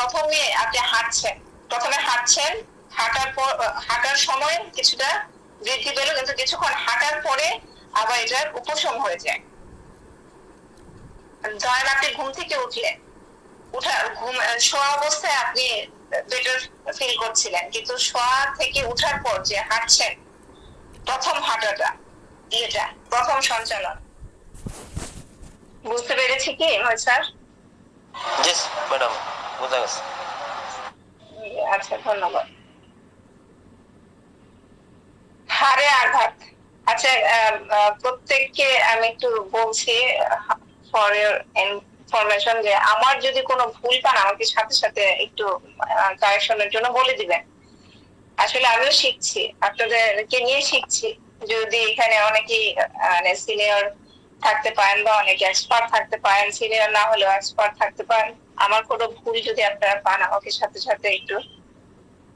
প্রথমে আপনি প্রথমে হাঁটছেন, হাঁটার পর হাঁটার সময় কিছুটা বৃদ্ধি পেল, কিন্তু কিছুক্ষণ হাঁটার পরে আবার এটার উপশম হয়ে যায়। ধরেন আপনি ঘুম থেকে উঠলেন, শোয়া অবস্থায় আপনি বেটার ফিল করছিলেন, কিন্তু শোয়া থেকে উঠার পর যে হাঁটছেন, প্রথম হাঁটাটা এটা প্রথম সঞ্চালন। বুঝতে পেরেছি কি স্যার? ম্যাডাম বুঝা গেছে। আচ্ছা, ধন্যবাদ। হাড়ে আঘাত। আচ্ছা, প্রত্যেককে আমি একটু বলছি ফর ইউর ইনফরমেশন, যে আমার যদি কোনো ভুল পান আমাকে সাথে সাথে একটু কারেকশনের জন্য বলে দিবেন। আসলে আমিও শিখছি, আপনাদেরকে নিয়ে শিখছি। যদি এখানে অনেকেই মানে সিনিয়র থাকতে পারেন বা অনেকে এক্সপার্ট থাকতে পারেন, সিনিয়র না হলেও এক্সপার্ট থাকতে পারেন, আমার কোনো ভুল যদি আপনারা পান আমাকে সাথে সাথে একটু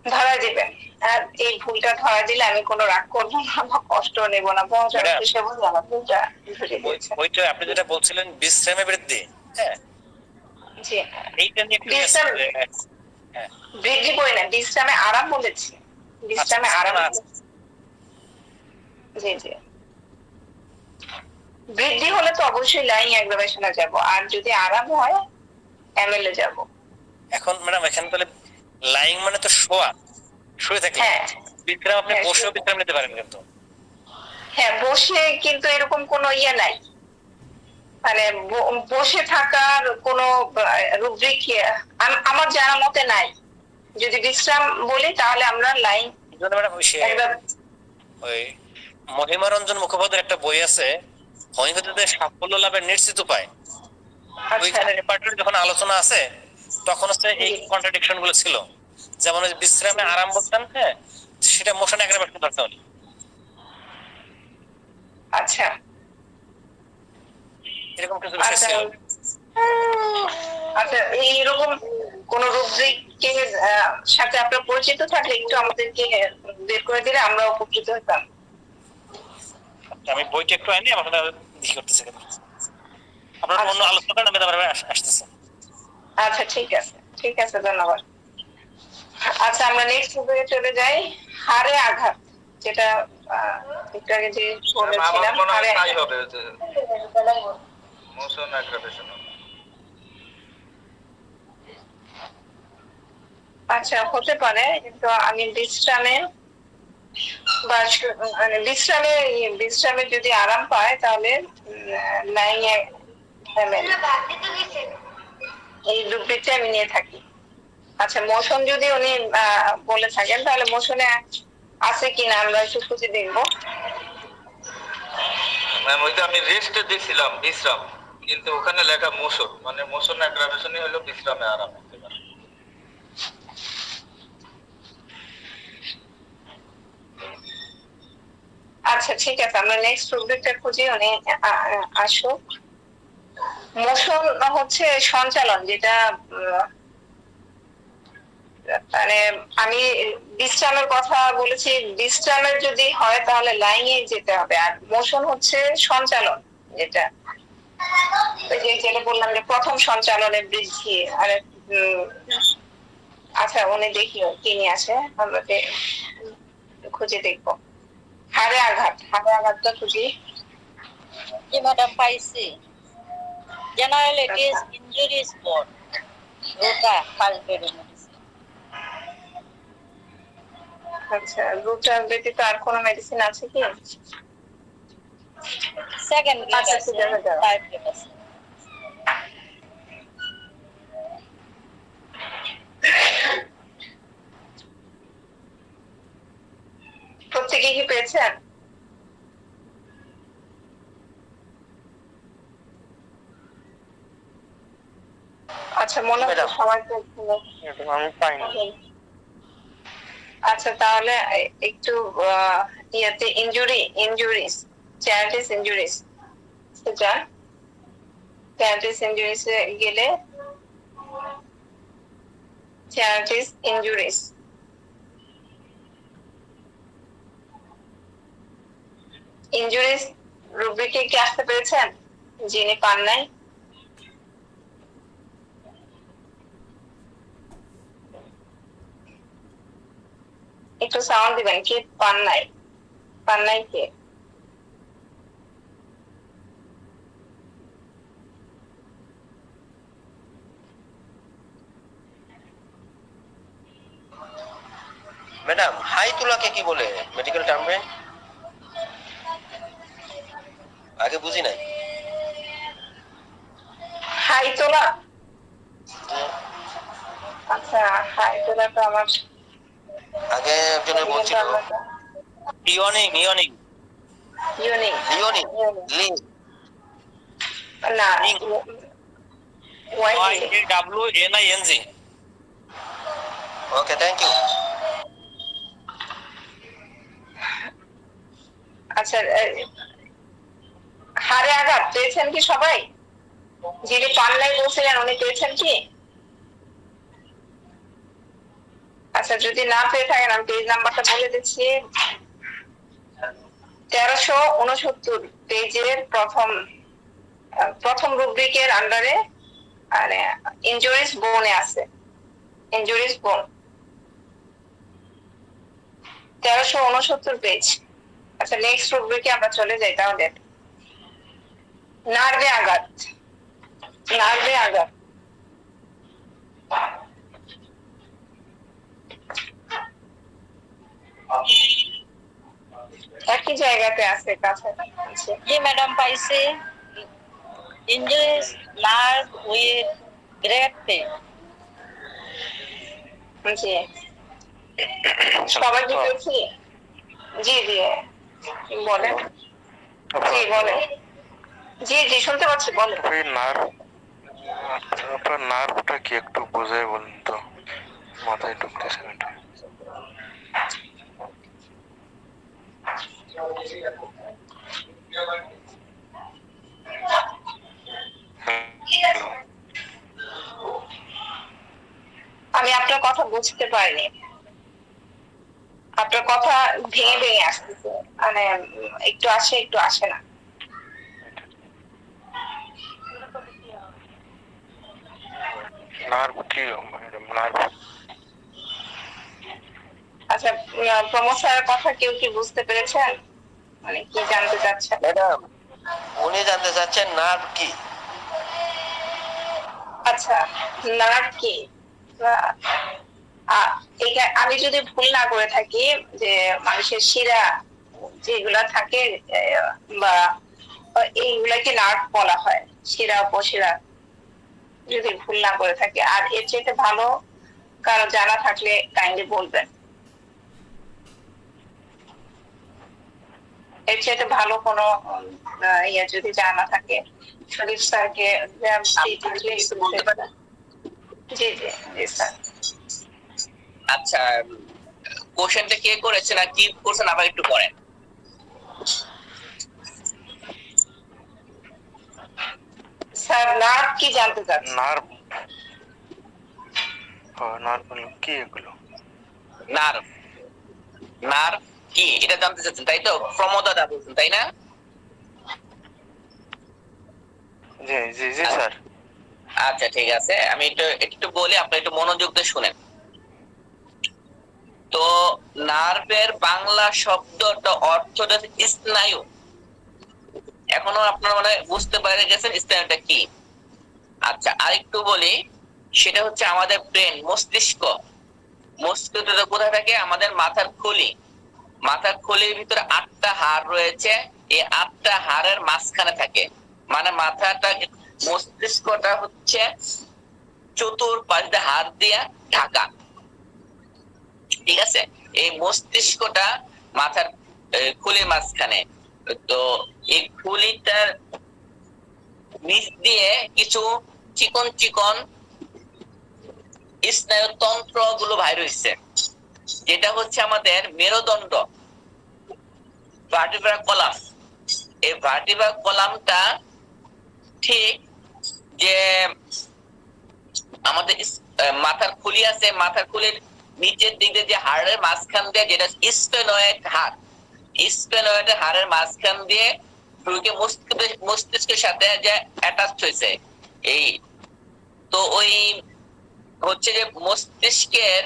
ধরা দিবেন। আর এই ভুলটা ধরা দিলে আমি কোনো রাগ করবো না বা কষ্ট নেব না, বরঞ্চ আমি খুশি হবো যে আমার ভুলটা ধরে দিয়েছেন। ওইটা আপনি যেটা বলছিলেন বিশ্রামে বৃদ্ধি, হ্যাঁ জি, এইটা নিয়ে একটু বিশ্রাম বৃদ্ধি করি না, বিশ্রামে আরাম বলেছি, বিশ্রামে আরাম বলেছি। জি জি, বৃদ্ধি হলে তো অবশ্যই লাইন অ্যাগ্রাভেশনে যাব, আর যদি আরাম হয় এমএলএ যাব। এখন ম্যাডাম এখানে তাহলে লাইং মানে তো শুয়ে থাকলে, হ্যাঁ, বিশ্রাম আপনি বসেও বিশ্রাম নিতে পারেন, কিন্তু হ্যাঁ বসে, কিন্তু এরকম কোনো ইয়ে নাই, মানে বসে থাকার কোনো রুব্রিক আমার জানা মতে নাই। যদি বিশ্রাম বলি তাহলে আমরা লাইন ম্যাডাম ওই মহিমারঞ্জন মুখোপাধ্যায়ের একটা বই আছে, হোমিওপ্যাথিতে সাফল্য লাভের নিশ্চিত উপায়, ওইখানে যখন আলোচনা আছে তখন হচ্ছে এই কন্ট্রাডিকশন গুলো ছিল। যেমন বিশ্রামে আরাম বলতেন, হ্যাঁ সেটা মোশন অ্যাগ্রাভেশন ধরতে হবে। আচ্ছা, এরকম কিছু বিষয় ছিল। আচ্ছা, এইরকম কোন রুব্রিকের সাথে আপনার পরিচিত থাকলে একটু আমাদেরকে বের করে দিলে আমরা উপকৃত হতাম। আমি বইটা একটু আনি, আমার দেখি করতেছে কেন আপনার অন্য আলোচনা করেন, আমি তারপরে আসতেছে। আচ্ছা, ঠিক আছে, ঠিক আছে, ধন্যবাদ। আচ্ছা, আমরা নেক্সট ভিডিও চলে যাই। হাড়ে আঘাত, যেটা একটু আগে যে বলেছিলাম, হাড়ে আঘাত হবে, মোশন অ্যাগ্রাভেশন। আচ্ছা, হতে পারে, কিন্তু আমি বিশ্রামে যদি আরাম পায় তাহলে লাইং এই রূপটা আমি নিয়ে থাকি। আচ্ছা, মোশন যদি উনি বলে থাকেন তাহলে মোশনে আছে কিনা আমরা একটু খুঁজে দেখবো। ম্যাম ওইটা আমি রেস্টে দিয়েছিলাম বিশ্রাম, কিন্তু ওখানে লেখা মোশন, মানে মোশন অ্যাগ্রাভেশনই হলো বিশ্রামে আরাম। আচ্ছা, ঠিক আছে, আমরা নেক্সট রুব্রিকটা খুঁজি, উনি আসুক। মোশন হচ্ছে সঞ্চালন, যেটা মানে আমি বিশ্রামের কথা বলেছি, বিশ্রামের যদি হয় তাহলে লাইনে যেতে হবে, আর মোশন হচ্ছে সঞ্চালন, যেটা যেটা বললাম যে প্রথম সঞ্চালনের বৃদ্ধি। আর আচ্ছা, উনি দেখি কি নিয়ে আসে, আমরা খুঁজে দেখবো। হাড়ে আঘাতটা খুঁজি। জি ম্যাডাম, পাইছি। General it is injury spot, রোটা পালপের মেডিসিন। আচ্ছা, রুটা ব্যতীত আর কোনো মেডিসিন আছে কি? সেকেন্ড গ্রেড আছে, থার্ড গ্রেড আছে। প্রত্যেকে কি পেয়েছেন? আচ্ছা, মনে হচ্ছে সবাই আমি পাইনি। আচ্ছা, তাহলে একটু ইয়েতে ইনজুরিজ, চ্যারিটিস ইনজুরিজ, সেটা চ্যারিটিস ইনজুরিজে গেলে চ্যারিটিস ইনজুরিজ রুব্রিকে কি আসতে পেরেছেন যিনি পান নাই? একটু সাউন্ড দিবেন, কি পান্নাই? পান্নাই কে? ম্যাডাম হাই তোলাকে কি বলে মেডিকেল টার্মে? আগে বুঝি নাই। হাই তোলা? আচ্ছা, হাই তোলা তো আমার আগে একজনের বলছিল ইওনিং ইওনিং ইউনিক। লিওনিং লি না, লিং ওয়াই YAWNING। Okay, thank you. আচ্ছা, হাড়ে আঘাত পেয়েছেন কি সবাই? যিনি পান্নাই বলছিলেন উনি পেয়েছেন কি? আচ্ছা, যদি না পেয়ে থাকেন আমি পেজ নাম্বারটা বলে দিচ্ছি। 1369 পেজের প্রথম রুব্রিকের আন্ডারে মানে ইনজুরিস বোনে আছে, ইনজুরিস বোন 1369 পেজ। আচ্ছা, নেক্সট রুব্রিকে আমরা চলে যাই তাহলে। নার্ভে আঘাত, নার্ভে আঘাত। একই জায়গাতে আছে, কাছাকাছি। জি ম্যাডাম পাইছি। Injuries nerve with great pain. জি, সবাই কি পেয়েছি? জি জি, বলেন। জি বলেন। জি জি, শুনতে পাচ্ছি, বলেন। আপনার নার্ভটা কি একটু বোঝায় বলুন তো, মাথায় ঢুকতেছে না। আমি আপনার কথা বুঝতে পারিনি, আপনার কথা ভেঙে ভেঙে আসতেছে, মানে একটু আসে একটু আসে না। নার্ভ কি ম্যাডাম? নার্ভ আচ্ছা, প্রমোদ স্যারের কথা কেউ কি বুঝতে পেরেছেন? মানে কি জানতে চাচ্ছেন? ম্যাডাম উনি জানতে চাচ্ছেন নার্ভ কি। আচ্ছা, নার্ভ কি? আমি যদি ভুল না করে থাকি, যে মানুষের শিরা যেগুলা থাকে বা এইগুলাকে নার্ভ বলা হয়, শিরা উপশিরা, যদি ভুল না করে থাকি। আর এর চাইতে ভালো কারো জানা থাকলে কাইন্ডলি বলবেন। এর চাইতে ভালো কোনো ইয়ে যদি জানা থাকে শরীফ স্যারকে। জি জি জি স্যার। আচ্ছা, কোশ্চেনটা কে করেছেন আর কি করছেন আবার একটু করেন। স্যার নার্ভ কি জানতে চাচ্ছেন? নার্ভ নার্ভ কি এগুলো? নার্ভ, নার্ভ কি এটা জানতে চাচ্ছেন তাই তো? প্রমোদা বলছেন তাই না? জি জি জি স্যার। আচ্ছা ঠিক আছে, আমি একটু বলি, আপনি একটু মনোযোগ দিয়ে শুনেন। তো নার্ভের বাংলা শব্দটা অর্থ স্নায়ু। এখনো আপনারা মানে বুঝতে পেরে গেছেন স্নায়ুটা কি। আচ্ছা, আরেকটু বলি, সেটা হচ্ছে আমাদের ব্রেন, মস্তিষ্ক। মস্তিষ্কটা কোথায় থাকে? আমাদের মাথার খুলি। মাথার খুলির ভিতরে 8টা হাড় রয়েছে, এই 8টা হাড়ের মাঝখানে থাকে। মানে মাথাটা, মস্তিষ্কটা হচ্ছে চতুর্পাশ দিয়ে হাড় দিয়ে ঢাকা, ঠিক আছে? এই মস্তিষ্কটা মাথার খুলির মাঝখানে। তো এই খুলিটার নিচ দিয়ে কিছু চিকন চিকন স্নায়ুতন্ত্র গুলো বাইর হইছে, যেটা হচ্ছে আমাদের মেরুদণ্ড, ভার্টিব্রাল কলাম। এই ভার্টিব্রাল কলামটা ঠিক যে আমাদের মাথার খুলি আছে, মাথার খুলির নিচের দিকে যে হাড়ের মাঝখান দিয়ে, যেটা স্পেনয়েড হাড়, স্পেনয়েড হাড়ের মাঝখান দিয়ে ঢুকে মস্তিষ্কের সাথে যে অ্যাটাচ হয়েছে। এই তো ওই হচ্ছে যে মস্তিষ্কের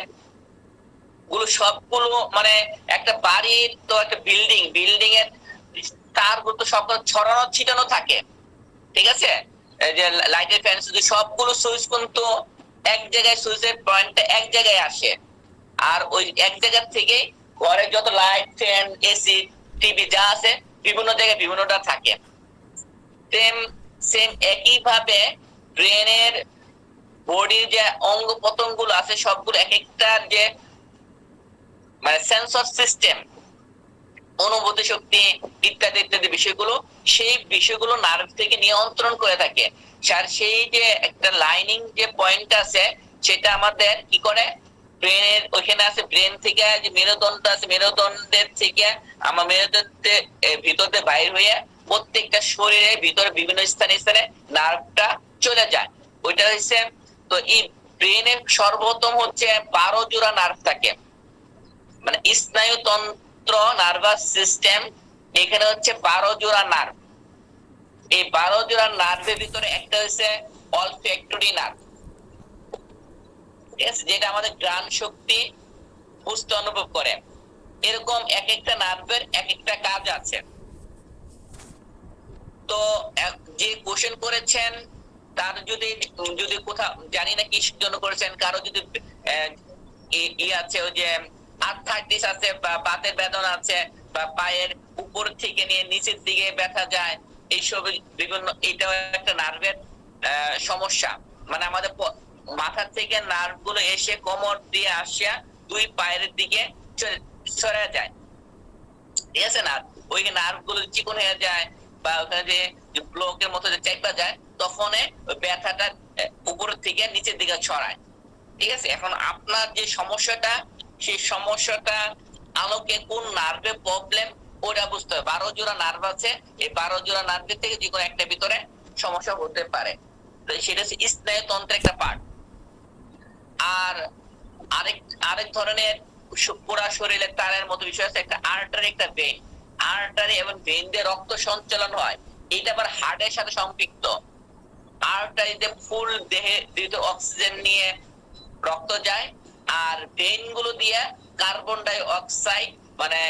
গুলো সবগুলো মানে একটা বাড়ির তো একটা বিল্ডিং এর তারগুলো তো সব ছড়ানো ছিটানো থাকে, ঠিক আছে? এই যে লাইটের ফ্যান যদি সবগুলো সুইচ কিন্তু এক জায়গায়, সুইচের পয়েন্টটা এক জায়গায় আসে, আর ওই এক জায়গা থেকে ঘরে যত লাইট ফ্যান এসি টিভি যা আছে বিভিন্ন জায়গায় বিভিন্নটা থাকে। সেম সেম একই ভাবে ব্রেনের বডির যে অঙ্গ প্রত্যঙ্গ গুলো আছে সবগুলো এক একটা যে মানে সেন্সর সিস্টেম, অনুভূতি শক্তি ইত্যাদি ইত্যাদি বিষয়গুলো, সেই বিষয়গুলো নার্ভ থেকে নিয়ন্ত্রণ করে থাকে। আর সেই যে একটা লাইনিং যে পয়েন্ট আছে সেটা আমাদের কি করে, ব্রেনের ওইখানে আছে, ব্রেন থেকে যে মেরুদণ্ড আছে, মেরুদণ্ডের থেকে আমার মেরুদণ্ডের ভিতর দিয়ে বাইর হয়ে প্রত্যেকটা শরীরের ভিতরে বিভিন্ন স্থানে স্থানে নার্ভটা চলে যায়। ওইটা হচ্ছে, তো এই ব্রেনের সর্বপ্রথম হচ্ছে 12 জোড়া নার্ভ থাকে, মানে স্নায়ুতন্ত্র নার্ভাস সিস্টেম, এখানে হচ্ছে 12 জোড়া নার্ভ। এই 12 জোড়া নার্ভের ভিতরে একটা হচ্ছে অলফ্যাক্টরি নার্ভ, ঠিক আছে, যেটা আমাদের ঘ্রাণ শক্তি বুঝতে অনুভব করে। এরকম এক একটা নার্ভের এক একটা কাজ আছে। তো যে কোশ্চেন করেছেন তার যদি যদি কোথাও জানি না কি জন্য করেছেন, কারো যদি ই আছে ওই যে আর্থ্রাইটিস আছে বা বাতের বেদনা আছে বা পায়ের উপর থেকে নিয়ে নিচের দিকে ব্যথা যায়, এইসব বিভিন্ন, এটাও একটা নার্ভের সমস্যা। মানে আমাদের মাথা থেকে নার্ভ গুলো এসে কোমর দিয়ে আসিয়া দুই পায়ের দিকে সরে যায়, ঠিক আছে না? ওই নার্ভ গুলো চিকন হয়ে যায় বা ওখানে যে ব্লকের মতো যে চাইপা যায়, তখন ব্যথাটা উপরের থেকে নিচের দিকে ছড়ায়, ঠিক আছে? এখন আপনার যে সমস্যাটা, সেই সমস্যাটা আলোকে কোন নার্ভে প্রবলেম ওটা বুঝতে হবে। 12 জোড়া নার্ভ আছে, এই 12 জোড়া নার্ভের থেকে যে কোনো একটা ভিতরে সমস্যা হতে পারে, তো সেটা হচ্ছে স্নায়ুতন্ত্রের একটা পার্ট। আর আরেক আরেক ধরনের পুরা শরীরে তারের মতো বিষয় আছে, একটা আর্টারি একটা ভেইন। আর্টারি এবং ভেইন দিয়ে রক্ত সঞ্চালন হয়, এটা আবার হার্টের সাথে সম্পৃক্ত। আর্টারিতে ফুল দেহে দ্রুত অক্সিজেন নিয়ে রক্ত যায়, আর ভেইন গুলো দিয়ে কার্বন ডাই অক্সাইড মানে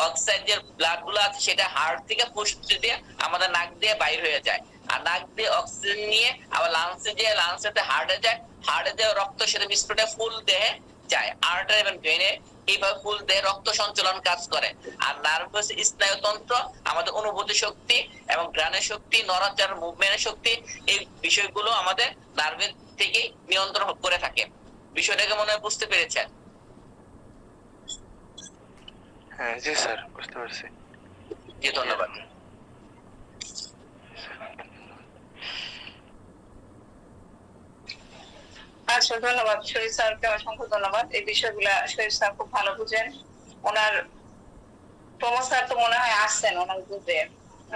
অক্সাইড যে ব্লাড গুলো আছে সেটা হার্ট থেকে ফুসফুস দিয়ে আমাদের নাক দিয়ে বাইর হয়ে যায়, আর নাক দিয়ে অক্সিজেন নিয়ে আবার লাংসে যে লাংসেতে হার্টে যায়, হার্টে যে রক্ত সেটা বিস্ফোরণে ফুল দেহে যায়। আর্টারি এবং ভেইনে এইভাবে ফুল দেহে রক্ত সঞ্চালন কাজ করে। আর নার্ভ হচ্ছে স্নায়ুতন্ত্র, আমাদের অনুভূতি শক্তি এবং ঘ্রাণের শক্তি, নড়াচড়ার মুভমেন্টের শক্তি, এই বিষয়গুলো আমাদের নার্ভের থেকে নিয়ন্ত্রণ করে থাকে। বিষয়টাকে মনে হয় বুঝতে পেরেছেন? হ্যাঁ জি স্যার, বুঝতে পারছি। জি, ধন্যবাদ। আচ্ছা, ধন্যবাদ শরীফ স্যারকে, অসংখ্য ধন্যবাদ। এই বিষয়গুলা শরীফ স্যার খুব ভালো বুঝেন। ওনার প্রমোদ স্যার তো মনে হয় আসছেন ওনার গ্রুপে,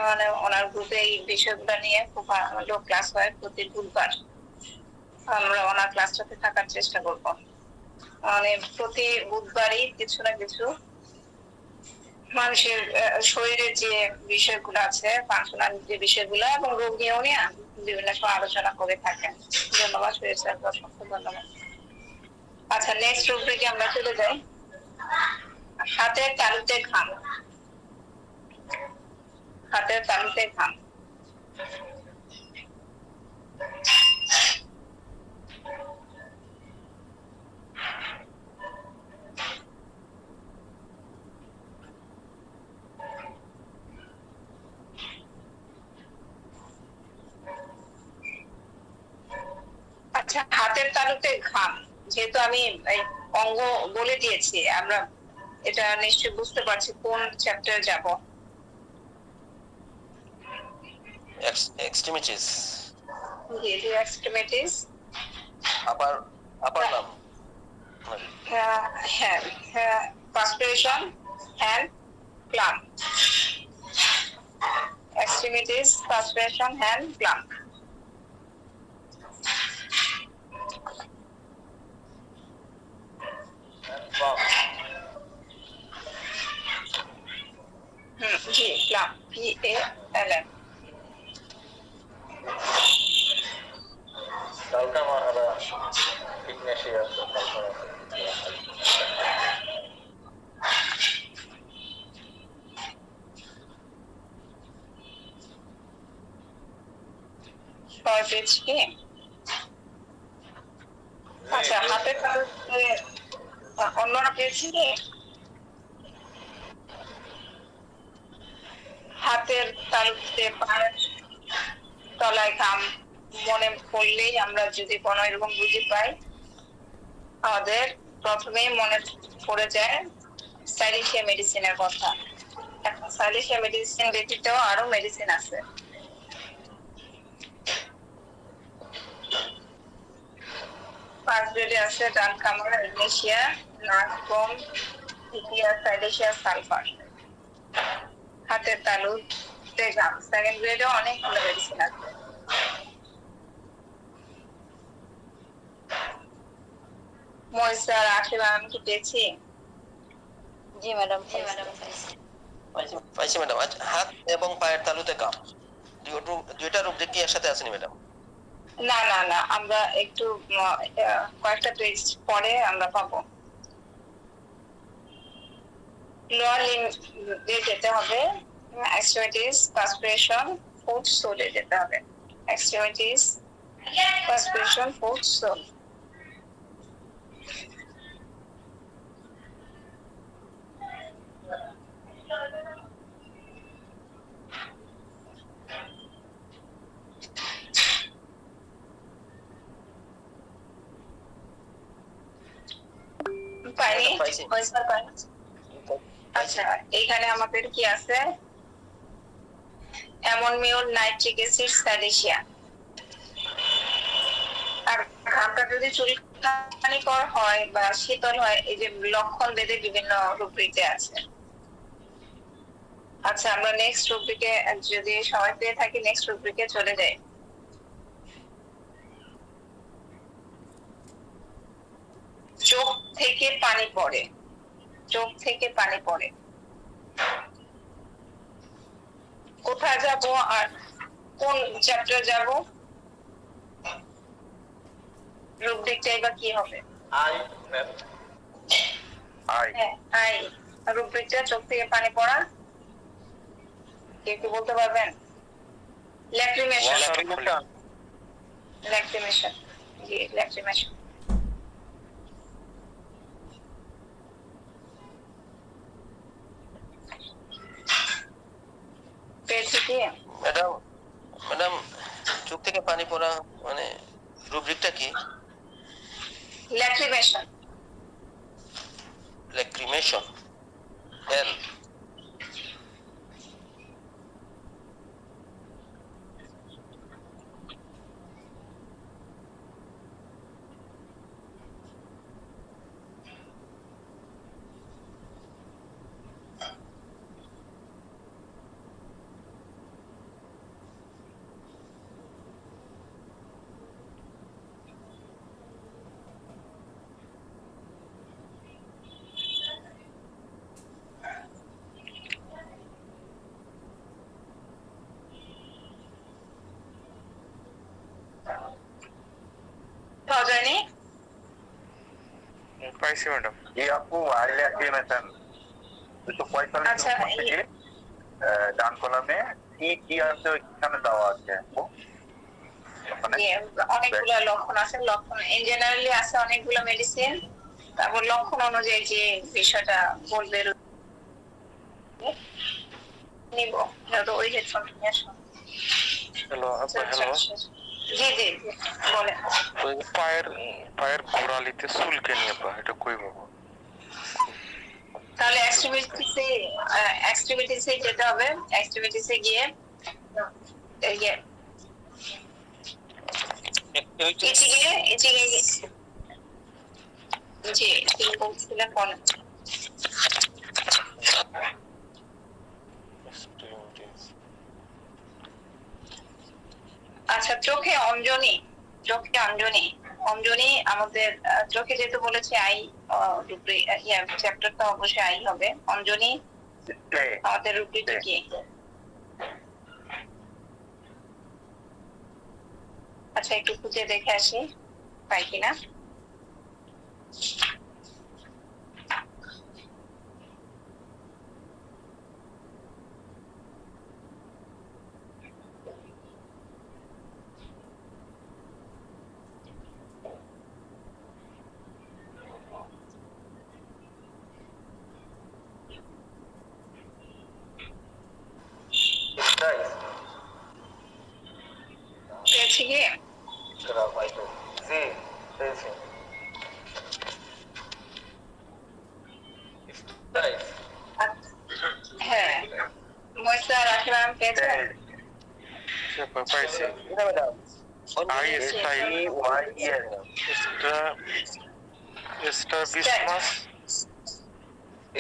মানে ওনার গ্রুপে এই বিষয়গুলো নিয়ে খুব ভালো ক্লাস হয় প্রতি বুধবার। আমরা ওনার ক্লাসটাতে থাকার চেষ্টা করব, মানে প্রতি বুধবারই কিছু না কিছু মানুষের শরীরের যে বিষয়গুলো আছে, ফাংশনাল যে বিষয়গুলো এবং রোগ নিয়েও নিয়ে বিভিন্ন সময় আলোচনা করে থাকেন। ধন্যবাদ শরীর স্যার, অসংখ্য ধন্যবাদ। আচ্ছা, নেক্সট রুব্রিকে আমরা চলে যাই। হাতের তালুতে ঘাম। হাতের তালুতে ঘাম। আচ্ছা, হাতের তালুতে ঘাম, যেহেতু আমি এই অঙ্গ বলে দিয়েছি, আমরা এটা নিশ্চয়ই বুঝতে পারছি কোন চ্যাপ্টারে যাব। এক্সট্রিমিটিস, জি, extremities, upper upper numb, hand, perspiration, hand, palm. Extremities, perspiration, hand, palm. জি, প্লাম, PALM। কালকা মাহারা ইগনেশিয়াস, এবার পেয়েছি কি? আচ্ছা, হাতের তালুতে অন্যরা পেয়েছি কি? হাতের তালুতে পায়ের তলায় ঘাম মনে পড়লেই আমরা যদি কোনো এরকম বুঝি পাই, আমাদের প্রথমেই মনে পড়ে যায় সাইলেশিয়া মেডিসিনের কথা। এখন সাইলেশিয়া মেডিসিন ব্যতীত আরো মেডিসিন আছে। ফার্স্ট গ্রেডে আছে ডানকামার, ইগনেশিয়া, নার্সকম, ইথিয়া, সাইলেশিয়া, সালফার। হাতের তালু, টেগাম। সেকেন্ড গ্রেডে অনেকগুলো মেডিসিন আছে। ময়সার আশীর্বাদ আমি কি পেয়েছি? জি ম্যাডাম। পাইছি ম্যাডাম। আচ্ছা, হাত এবং পায়ের তালুতে কাম, দুইটা রূপরেখা কি একসাথে আসেনি ম্যাডাম? না না না, আমরা একটু কয়েকটা পেজ পরে আমরা পাবো। লোয়ার লিম্ব দিয়ে যেতে হবে, এক্সট্রিমিটিস, পাসপিরেশন, ফুট, সোলে যেতে হবে। Extremities, perspiration, foot, sole. পাইনি? পাইছি। ময়সার পাইনি? আচ্ছা, এখানে আমাদের কি আছে? অ্যামোনিয়াম নাইট্রিক অ্যাসিড, সাইলেশিয়া। আর ঘামটা যদি চুলকানিকর হয় বা শীতল হয়, এই যে লক্ষণ ভেদে বিভিন্ন রূপরেখা আছে। আচ্ছা, আমরা নেক্সট রূপরেখে যদি সময় পেয়ে থাকি নেক্সট রূপরেখে চলে যাই। চোখ থেকে পানি পড়ে, চোখ থেকে পানি পড়ে। কোথায় যাব আর কোন চ্যাপ্টার যাব? রূপরেখা এবার কি হবে? আই ম্যাম, আই হ্যাঁ, আই। রূপরেখা চোখ থেকে পানি পড়া, কে কি বলতে পারবেন? ল্যাক্রিমেশন। ল্যাক্রিমেশন, জি, ল্যাক্রিমেশন। পেয়েছি কি? ম্যাডাম, ম্যাডাম, চোখ থেকে পানি পড়া মানে রূপরেখাটা কি? ল্যাক্রিমেশন। ল্যাক্রিমেশন, এল। পাওয়া যায়নি? পাইছি ম্যাডাম। जी आपको वाइल्ड एक्टिवेशन 245 আচ্ছা, নম্বর থেকে ডান কলামে কি কি আছে ওইখানে দেওয়া আছে আপু ওখানে অনেকগুলো লক্ষণ আছে। লক্ষণ ইন জেনারেলি আছে অনেকগুলো মেডিসিন, তারপর লক্ষণ অনুযায়ী যে বিষয়টা বলবে নিব। তো ওই হেডফোন নিয়ে আসো। হ্যালো আপু, হ্যালো। জি জি জি, বলেন। ওই পায়ের পায়ের গোড়ালিতে চুলকে নিয়ে পা, এটা কই বাবু? তাহলে এক্সট্রিমিটিসে যেতে হবে। এক্সট্রিমিটিসে গিয়ে ইয়ে ইচিং জি, তিনি বলছিলেন, বলেন। আচ্ছা, চোখে অঞ্জনি। চোখে অঞ্জনি, অঞ্জনি আমাদের চোখে যেহেতু বলেছে আই, চ্যাপ্টারটা অবশ্যই আই হবে। অঞ্জনি আমাদের রূপরেখা কি? আচ্ছা, একটু খুঁজে দেখে আসি পাই কিনা। স্টাইস পেয়েছি কি? গ্রাফাইটো জি পেয়েছি স্টাইস আচ্ছা, হ্যাঁ ময়সার আকরাম পেয়েছেন? সে পাইছি eye style strabismus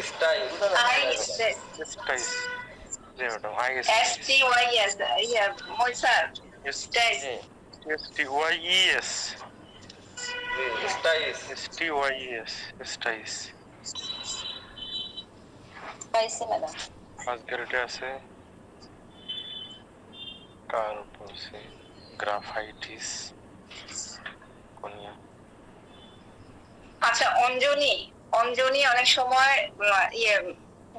styes eye styes জি ম্যাডাম আই STYS ইয়া ময়সার স্টাইস STYES জি স্টাইস STYES স্টাইস পাইছি ম্যাডাম। ফার্স্ট গ্রেডে আছে তারপর আছে গ্রাফাইটিস কোনিয়া আচ্ছা অঞ্জনি অনেক সময়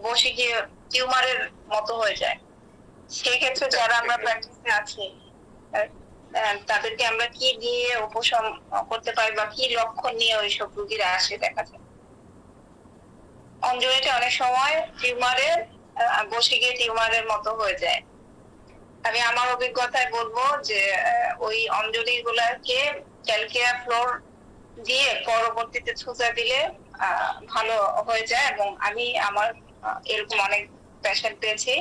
বসিকীয় টিউমারের মতো হয়ে যায়, সেক্ষেত্রে যারা আমরা প্র্যাকটিসে আছি তাদেরকে আমরা কি দিয়ে উপশম করতে পারি বা কি লক্ষণ নিয়ে ওইসব রোগীরা আসে দেখা যায়? অঞ্জনিটা অনেক সময় টিউমারের বসিকীয় টিউমারের মতো হয়ে যায়। আমি আমার অভিজ্ঞতায় বলবো যে ওই অঞ্জলি গুলাকে ক্যালকিয়া ফ্লোর দিয়ে পরবর্তীতে ছুঁচা দিলে ভালো হয়ে যায়। এবং আমি আমার এরকম অনেক পেশেন্ট পেয়েছি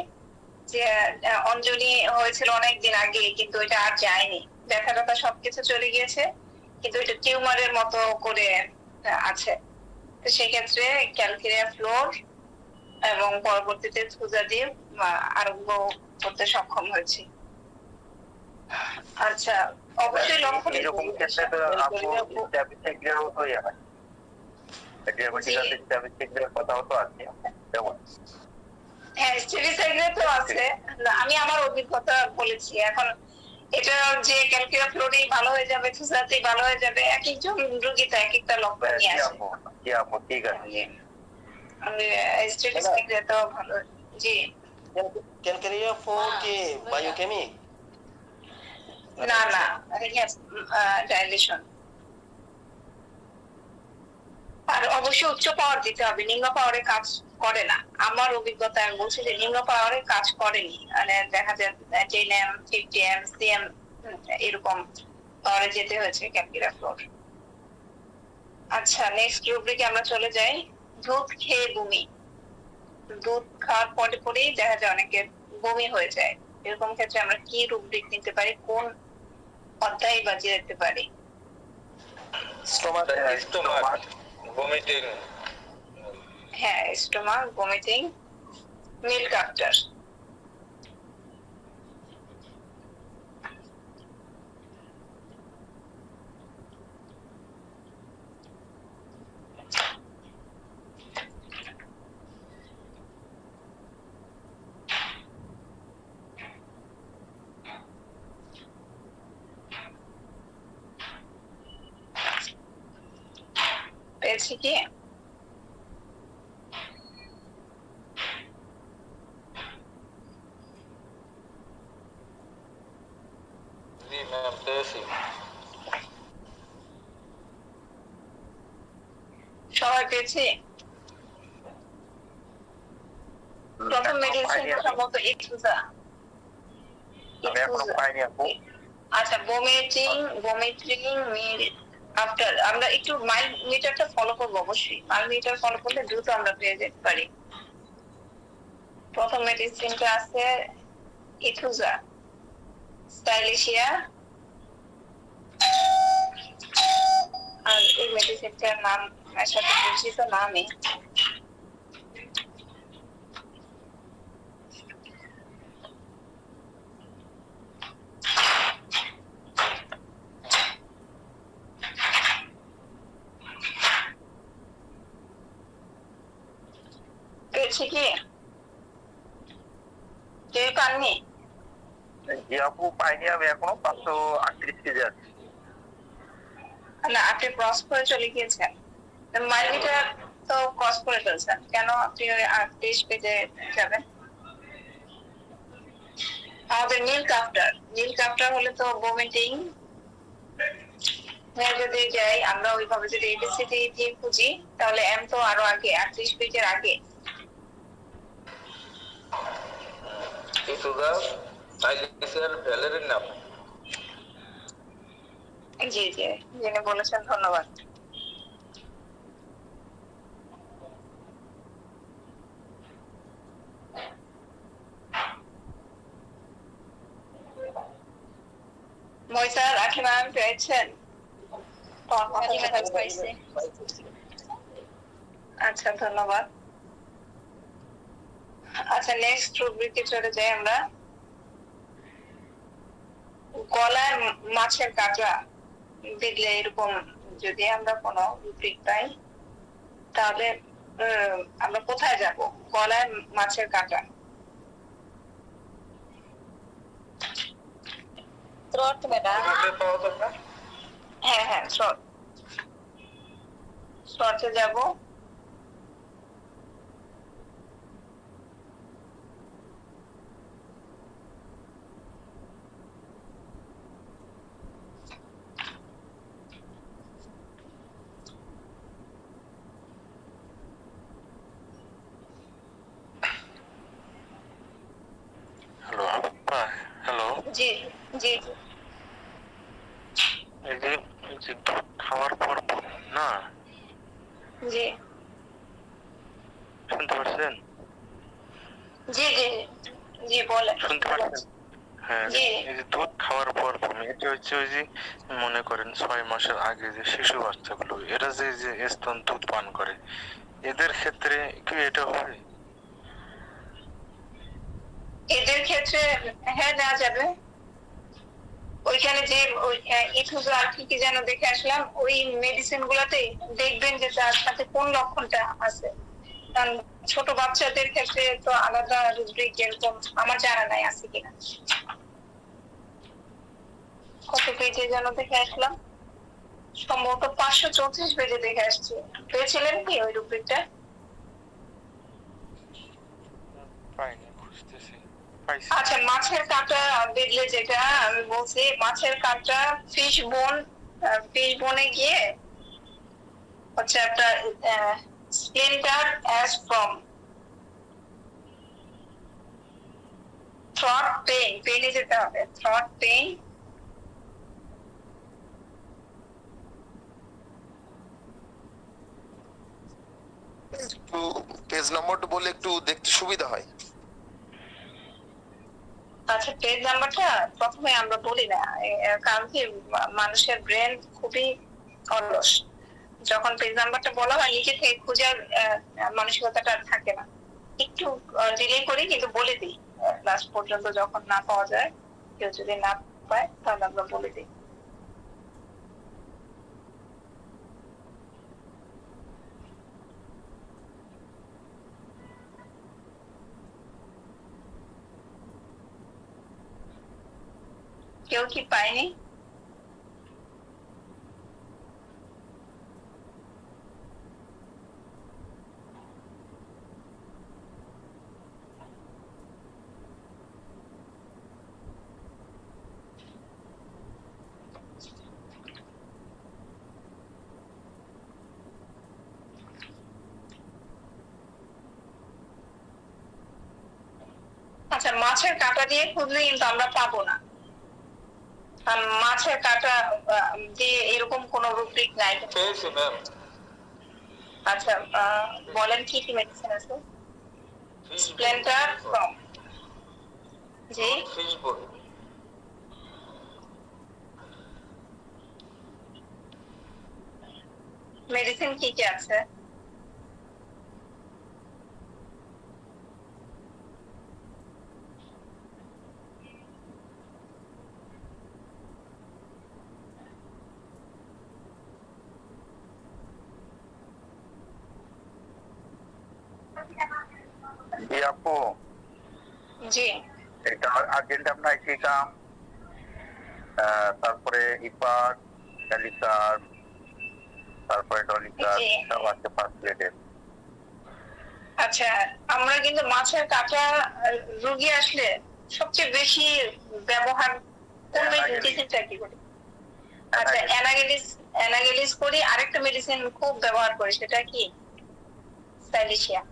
যে অঞ্জলি হয়েছিল অনেক দিন আগে, কিন্তু এটা আর যায়নি, ব্যথা ট্যাথা সবকিছু চলে গিয়েছে, কিন্তু এটা টিউমারের মতো করে আছে। তো সেক্ষেত্রে ক্যালকিয়া ফ্লোর এবং পরবর্তীতে ছুঁচা দিয়ে আরোগ্য করতে সক্ষম হয়েছি। আচ্ছা অবশ্যই লক্ষ্য এরকম ক্ষেত্রে তো আপু স্ট্যাটিস্টিক্সেরও তো ইয়ে হয় ডিয়াবেটিক স্ট্যাটিস্টিক্সের কথাও তো আছে যেমন হ্যাঁ স্টেরিসাইডে তো আছে, আমি আমার অভিজ্ঞতা বলেছি। এখন এটা যে ক্যালকিউলা ফ্লোরেই ভালো হয়ে যাবে, সুসাতেই ভালো হয়ে যাবে, এক একজন রোগী তো এক একটা লক্ষণ নিয়ে আসে। জি আপু ঠিক আছে স্টেরিসাইডে তো ভালো। জি ক্যালকেরিয়া 4 के बायोकेमिक না না ডাইলেশন। আর অবশ্যই উচ্চ পাওয়ার দিতে হবে, নিম্ন পাওয়ারে কাজ করে না। আমার অভিজ্ঞতা আমি বলছি যে নিম্ন পাওয়ারে কাজ করেনি, মানে দেখা যায় 10M 50M CM এরকম পাওয়ারে যেতে হয়েছে ক্যালকিউলা ফ্লোর। আচ্ছা নেক্সট রুব্রিকে আমরা চলে যাই। দুধ খেয়ে বমি, দুধ খাওয়ার পরে পরেই দেখা যায় অনেকের বমি হয়ে যায়, এরকম ক্ষেত্রে আমরা কি রুব্রিক নিতে পারি, কোন অধ্যায় বাজিয়ে রাখতে পারি? স্টোমাক ভমিটিং হ্যাঁ স্টোমাক ভমিটিং মিল্ক আফটার। পেয়েছি কি? জি ম্যাম পেয়েছি সবাই পেয়েছি? প্রথম মেডিসিন সম্ভবত ইথুজা। আমি এখনো পাইনি আপু আচ্ছা ভমিটিং মিল আফটার আমরা একটু মাইল মিটারটা ফলো করবো, অবশ্যই মাইল মিটার ফলো করলে দ্রুত আমরা পেয়ে যেতে পারি। প্রথম মেডিসিনটা আছে ইথুজা স্টাইলিশিয়া, আর এই মেডিসিনটার নাম সাথে পরিচিত নামই পেয়েছি কি? কেউ পাননি? জি আপু পাইনি আমি এখনো 538 কেজি আছে না আপনি ক্রস করে চলে গিয়েছেন, মাইল মিটার তো ক্রস করে ফেলছেন, কেন আপনি ওই 38 পেজে যাবেন? আমাদের মিল্ক আফটার হলে তো ভমিটিং যদি যাই আমরা ওইভাবে যদি এবিসিডি দিয়ে খুঁজি তাহলে এম তো আরো আগে 38 পেজের আগে। ইথুজা আইলিসিয়ার ভ্যালেরির নাম। জি জি, যিনি বলেছেন ধন্যবাদ। মইসা রাখি ম্যাম পেয়েছেন? পাইছে। আচ্ছা ধন্যবাদ। আচ্ছা নেক্সট রুব্রিকে চলে যাই আমরা। গলায় মাছের কাঁটা বিঁধলে এরকম যদি আমরা কোনো রুব্রিক পাই তাহলে আমরা কোথায় যাব? গলায় মাছের কাঁটা। Throat madam. কিভাবে পাওয়া যাবে? হ্যাঁ হ্যাঁ, শর্টে যাব। হ্যালো আপা, হ্যালো। জি জি এই যে দুধ খাওয়ার পর না, জি শুনতে পাচ্ছেন? জি জি জি বলেন। শুনতে পাচ্ছেন? হ্যাঁ, জি। এই যে দুধ খাওয়ার পর বমি, এটা হচ্ছে ওই যে মনে করেন 6 মাসের আগে যে শিশু বাচ্চাগুলো এরা যে যে স্তন দুধ পান করে, এদের ক্ষেত্রে কি এটা হয়? এদের ক্ষেত্রে হ্যাঁ দেওয়া যাবে। ওইখানে যে ইথুজো আর কি যেন দেখে আসলাম, ওই মেডিসিন গুলাতে দেখবেন যে তার সাথে কোন লক্ষণটা আছে। কারণ ছোট বাচ্চাদের ক্ষেত্রে তো আলাদা রুব্রিক এরকম আমার জানা নাই আছে কিনা। কত পেজে যেন দেখে আসলাম, সম্ভবত 534 পেজে দেখে আসছি। পেয়েছিলেন কি ওই রুব্রিকটা? পাইনি, খুঁজতেছি। পাইছি। আচ্ছা, মাছের কাঁটা বেদলে যেটা আমি বলছি, মাছের কাঁটা ফিশ বোনে গিয়ে হচ্ছে একটা স্প্লিন্টার অ্যাজ ফ্রম থ্রট পেইনে যেতে হবে। থ্রট পেইন একটু পেজ নম্বরটা বলে একটু দেখতে সুবিধা হয়। আচ্ছা, পেজ নাম্বারটা প্রথমে আমরা বলি না, কারণ কি মানুষের ব্রেন খুবই অলস। যখন পেজ নাম্বারটা বলা হয় নিজে থেকে খোঁজার মানসিকতাটা আর থাকে না। একটু ডিলে করি কিন্তু বলে দিই লাস্ট পর্যন্ত, যখন না পাওয়া যায়, কেউ যদি না পায় তাহলে আমরা বলে দিই। কেউ কি পায়নি? আচ্ছা, মাছের কাঁটা দিয়ে খুঁজলে কিন্তু আমরা পাবো না। মাছের কাঁটা দিয়ে এরকম কোন রুব্রিক নাই। পেয়েছি ম্যাম। আচ্ছা, বলেন কি কি মেডিসিন আছে? স্প্লেন্টার ফ্রম, জি ফিশ বোন। মেডিসিন কি কি আছে? জি আপু, জি এটা আর্জেন্টাম নাইট্রিকাম, তারপরে ইপার, ক্যালিকার, তারপরে ডলিকার, জি। সব আছে 5 প্লেটের। আচ্ছা, আমরা কিন্তু মাছের কাঁটা রোগী আসলে সবচেয়ে বেশি ব্যবহার কোন মেডিসিনটা কি করি? আচ্ছা, অ্যানাগেলিস করি। আরেকটা মেডিসিন খুব ব্যবহার করি, সেটা কি? সাইলিশিয়া।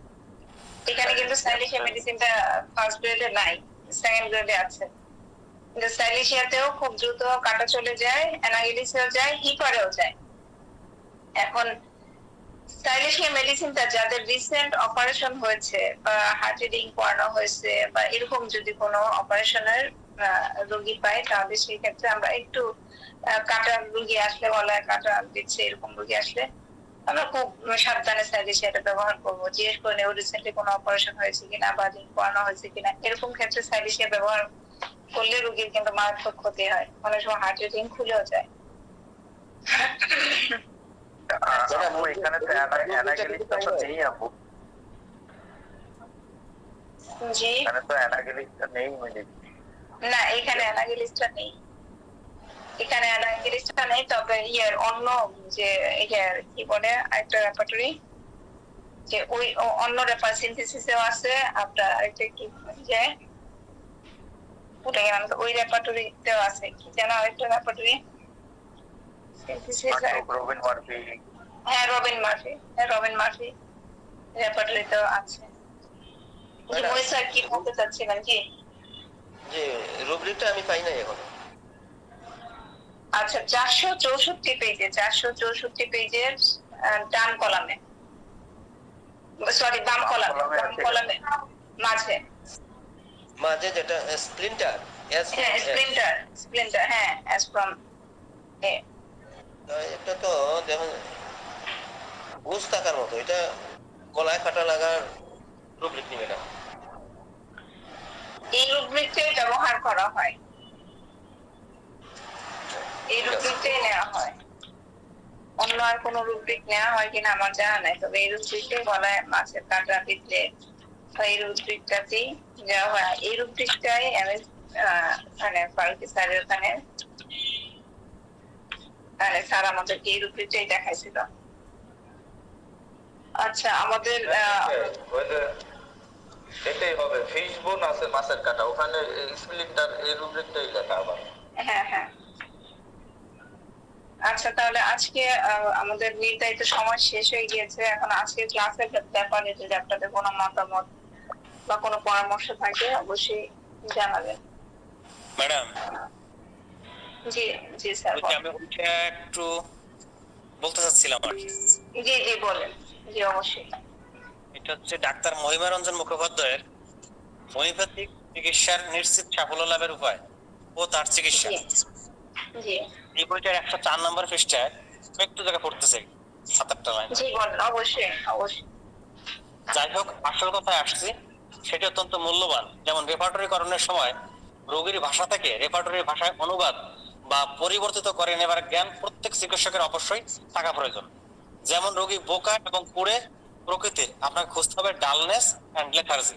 এখানে কিন্তু সাইলিশিয়া মেডিসিনটা ফার্স্ট গ্রেডে নাই, সেকেন্ড গ্রেডে আছে। সাইলেশিয়াতেও খুব দ্রুত কাটা চলে যায়, অ্যানাগেলিসেও যায়, হিপারেও যায়। এখন সাইলেশিয়া মেডিসিনটা যাদের রিসেন্ট অপারেশন হয়েছে বা হার্টে রিং পড়ানো হয়েছে বা এরকম যদি কোনো অপারেশনের রোগী পাই, তাহলে সেই ক্ষেত্রে আমরা একটু কাটা রোগী আসলে, গলায় কাটা দিচ্ছে এরকম রোগী আসলে আমরা খুব সাবধানে সাইলেশিয়াটা ব্যবহার করবো, জিজ্ঞেস করে নেব রিসেন্টলি কোনো অপারেশন হয়েছে কিনা বা রিং পড়ানো হয়েছে কিনা। এরকম ক্ষেত্রে সাইলেশিয়া ব্যবহার করলে রোগীর কিন্তু মারাত্মক ক্ষতি হয়, অনেক সময় হার্টের রিং খুলেও যায়। আপু এখানে তো অ্যানাগেলিসটা তো নেই আপু, জি এখানে তো অ্যানাগেলিসটা নেই মেডিসিন। না, এখানে অ্যানাগেলিসটা নেই, এখানে অ্যানাগেলিসটা নেই। তবে অন্য যে কি বলে একটা রেপার্টরি, যে ওই অন্য রেপার সিনথেসিসেও আছে আপনার আরেকটা কি যে ওটা কেন ওই রেপার্টরিতেও আছে, কি যেন আরেকটা রেপার্টরি সিনথেসিস, রবিন মার্ফি। হ্যাঁ রবিন মার্ফি রেপার্টরিতেও আছে। জি মই স্যার কি বলতে চাচ্ছিলেন? জি যে রুব্রিকটা আমি পাই নাই এখন। আচ্ছা, 464 পেজের ডান কলামে, সরি বাম কলামে মাঝে মাঝে যেটা স্প্লিন্টার, হ্যাঁ স্প্লিন্টার হ্যাঁ, as from এ এটা তো যেমন ঘুষ থাকার মতো, এটা গলায় কাটা লাগার রুব্রিক নিবে না। এই রুব্রিকটাই ব্যবহার করা হয়, এই রুব্রিকটাই নেওয়া হয়, অন্য আর কোন রুব্রিক নেওয়া হয় কিনা আমার জানা নাই। তবে এই রুব্রিকটাই গলায় মাছের কাটা দিতে এই রুব্রিকটাতেই দেওয়া হয়। এই রুব্রিকটাই আমি মানে ফারুকি স্যারের ওখানে স্যার আমাদেরকে এই রুব্রিকটাই দেখাইছিল। আচ্ছা আমাদের এটাই হবে, ফিশ বোন আছে মাছের কাটা, ওখানে স্প্লিন্টার এই রুব্রিকটাই লেখা আবার। হ্যাঁ আচ্ছা, তাহলে আজকে আমাদের নির্ধারিত সময় শেষ হয়ে গিয়েছে। এখন আজকে ক্লাসের ব্যাপারে যদি আপনাদের কোনো মতামত বা কোনো পরামর্শ থাকে অবশ্যই জানাবেন। ম্যাডাম জি স্যার আমি ওইটা একটু বলতে চাচ্ছিলাম আর কি। জি বলেন। জি অবশ্যই। এটা হচ্ছে ডাক্তার মহিমারঞ্জন মুখোপাধ্যায়ের হোমিওপ্যাথিক চিকিৎসার নিশ্চিত সাফল্য লাভের উপায় ও তার চিকিৎসা, জি এই বইটার 104 নম্বর পৃষ্ঠায় একটু জায়গা পড়তে চাই, 7-8টা লাইন। জি বলেন। অবশ্যই। যাই হোক, আসল কথায় আসছি, সেটি অত্যন্ত মূল্যবান। যেমন রেপার্টরিকরণের সময় রোগীর ভাষা থেকে রেপার্টরির ভাষায় অনুবাদ বা পরিবর্তিত করে নেবার জ্ঞান প্রত্যেক চিকিৎসকের অবশ্যই থাকা প্রয়োজন। যেমন রোগী বোকা এবং কুড়ে প্রকৃতির, আপনাকে খুঁজতে হবে ডালনেস অ্যান্ড লেথার্জি।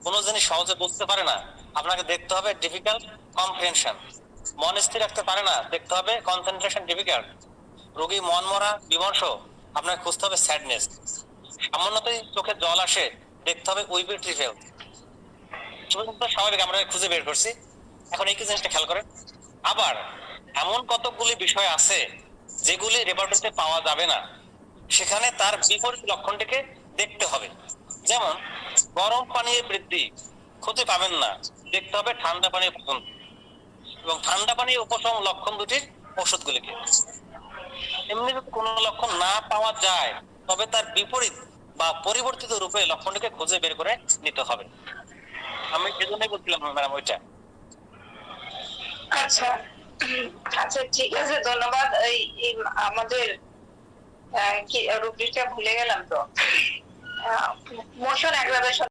কোনো জিনিস সহজে বুঝতে পারে না, আপনাকে দেখতে হবে ডিফিকাল্ট কম্প্রিহেনশন। মন স্থির রাখতে পারে না, দেখতে হবে কনসেন্ট্রেশন ডিফিকাল্ট। রোগী মন মরা বিমর্ষ, আপনাকে খুঁজতে হবে স্যাডনেস। সামান্যতই চোখে জল আসে, দেখতে হবে উইপি ট্রিফেল। স্বাভাবিক, আমরা খুঁজে বের করছি। এখন এই জিনিসটা খেয়াল করেন। আবার এমন কতগুলি বিষয় আছে যেগুলি রেপার্টরিতে পাওয়া যাবে না, সেখানে তার বিপরীত লক্ষণটিকে দেখতে হবে। যেমন গরম পানির বৃদ্ধি খুঁজে পাবেন না, দেখতে হবে ঠান্ডা পানির পতন, এবং ঠান্ডা পানির উপশম লক্ষণ দুটির ওষুধগুলিকে। এমনি যদি কোনো লক্ষণ না পাওয়া যায়, তবে তার বিপরীত বা পরিবর্তিত রূপে লক্ষণটিকে খুঁজে বের করে নিতে হবে। আমি সেজন্যই বলছিলাম ম্যাডাম ওইটা। আচ্ছা ঠিক আছে, ধন্যবাদ। এই আমাদের কি রুব্রিকটা ভুলে গেলাম তো, মোশন অ্যাগ্রাভেশন